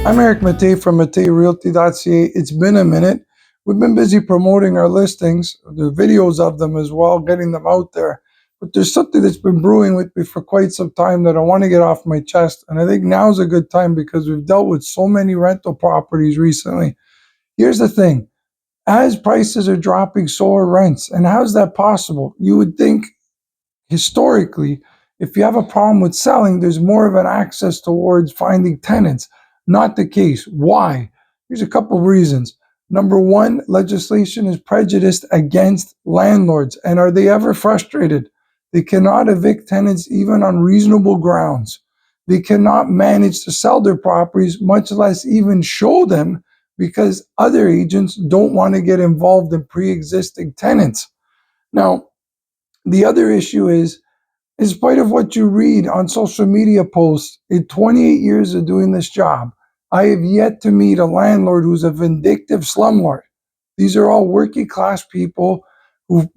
I'm Eric Mattei from matteirealty.ca. It's been a minute. We've been busy promoting our listings, the videos of them as well, getting them out there. But there's something that's been brewing with me for quite some time that I want to get off my chest. And I think now's a good time because we've dealt with so many rental properties recently. Here's the thing. As prices are dropping, so are rents. And how's that possible? You would think historically, if you have a problem with selling, there's more of an access towards finding tenants. Not the case. Why? Here's a couple of reasons. Number one, legislation is prejudiced against landlords. And are they ever frustrated? They cannot evict tenants even on reasonable grounds. They cannot manage to sell their properties, much less even show them, because other agents don't want to get involved in pre-existing tenants. Now, the other issue is, in spite of what you read on social media posts, in 28 years of doing this job, I have yet to meet a landlord who's a vindictive slumlord. These are all working class people who've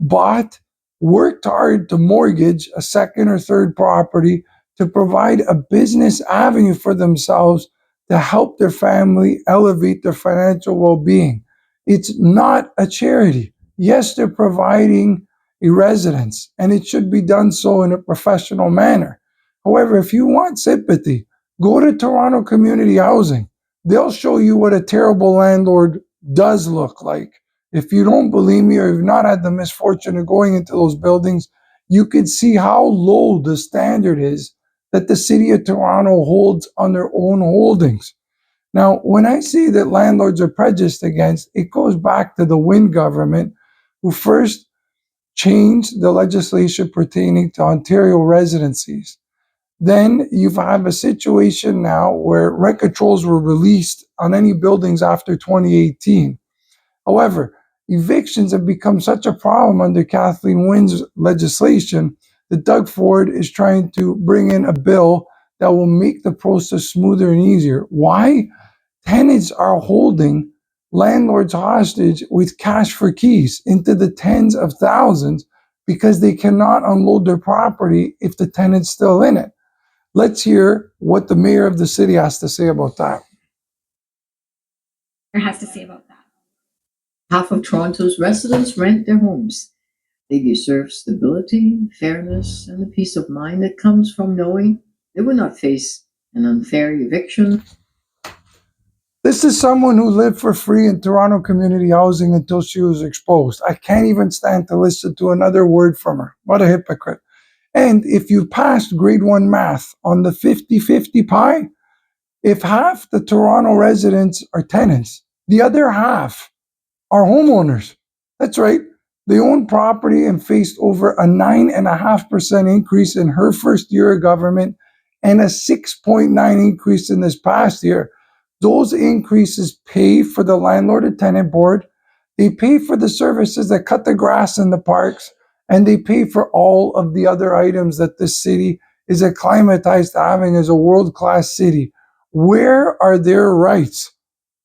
worked hard to mortgage a second or third property to provide a business avenue for themselves to help their family elevate their financial well-being. It's not a charity. Yes, they're providing a residence, and it should be done so in a professional manner. However, if you want sympathy, go to Toronto Community Housing. They'll show you what a terrible landlord does look like. If you don't believe me, or you've not had the misfortune of going into those buildings, you can see how low the standard is that the city of Toronto holds on their own holdings. Now, when I say that landlords are prejudiced against, it goes back to the Wynne government, who first changed the legislation pertaining to Ontario residencies. Then you have a situation now where rent controls were released on any buildings after 2018. However, evictions have become such a problem under Kathleen Wynne's legislation that Dougford is trying to bring in a bill that will make the process smoother and easier. Why? Tenants are holding landlords hostage with cash for keys into the tens of thousands because they cannot unload their property if the tenant's still in it. Let's hear what the mayor of the city has to say about that. Half of Toronto's residents rent their homes. They deserve stability, fairness, and the peace of mind that comes from knowing they will not face an unfair eviction. This is someone who lived for free in Toronto Community Housing until she was exposed. I can't even stand to listen to another word from her. What a hypocrite. And if you passed grade 1 math on the 50-50 pie, if half the Toronto residents are tenants, the other half are homeowners. That's right. They own property and faced over a 9.5% increase in her first year of government and a 6.9% increase in this past year. Those increases pay for the landlord and tenant board. They pay for the services that cut the grass in the parks, and they pay for all of the other items that this city is acclimatized to having as a world-class city. Where are their rights?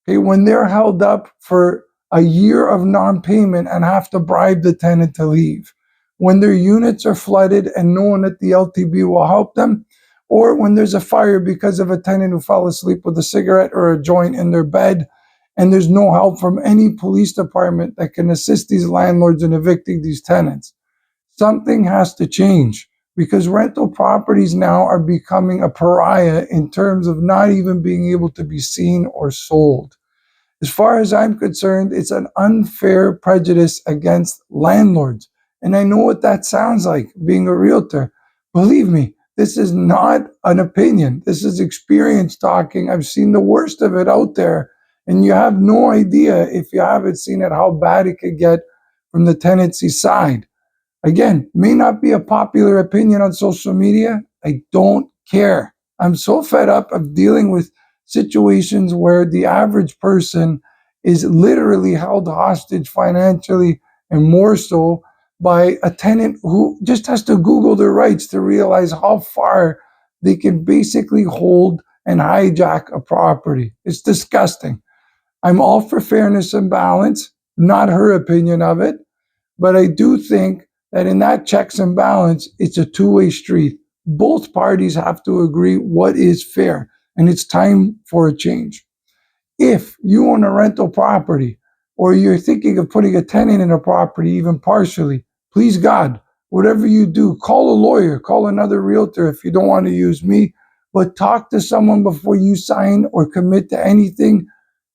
Okay, when they're held up for a year of non-payment and have to bribe the tenant to leave, when their units are flooded and no one at the LTB will help them, or when there's a fire because of a tenant who fell asleep with a cigarette or a joint in their bed, and there's no help from any police department that can assist these landlords in evicting these tenants. Something has to change, because rental properties now are becoming a pariah in terms of not even being able to be seen or sold. As far as I'm concerned, it's an unfair prejudice against landlords. And I know what that sounds like, being a realtor. Believe me, this is not an opinion. This is experience talking. I've seen the worst of it out there. And you have no idea, if you haven't seen it, how bad it could get from the tenancy side. Again, may not be a popular opinion on social media. I don't care. I'm so fed up of dealing with situations where the average person is literally held hostage financially, and more so by a tenant who just has to Google their rights to realize how far they can basically hold and hijack a property. It's disgusting. I'm all for fairness and balance, not her opinion of it, but I do think that in that checks and balance, it's a two-way street. Both parties have to agree what is fair, and it's time for a change. If you own a rental property or you're thinking of putting a tenant in a property, even partially, please God, whatever you do, call a lawyer, call another realtor if you don't want to use me, but talk to someone before you sign or commit to anything.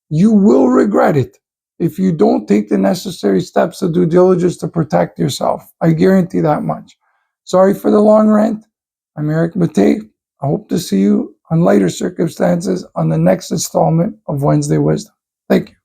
You will regret it if you don't take the necessary steps of due diligence to protect yourself. I guarantee that much. Sorry for the long rant. I'm Eric Mattei. I hope to see you on lighter circumstances on the next installment of Wednesday Wisdom. Thank you.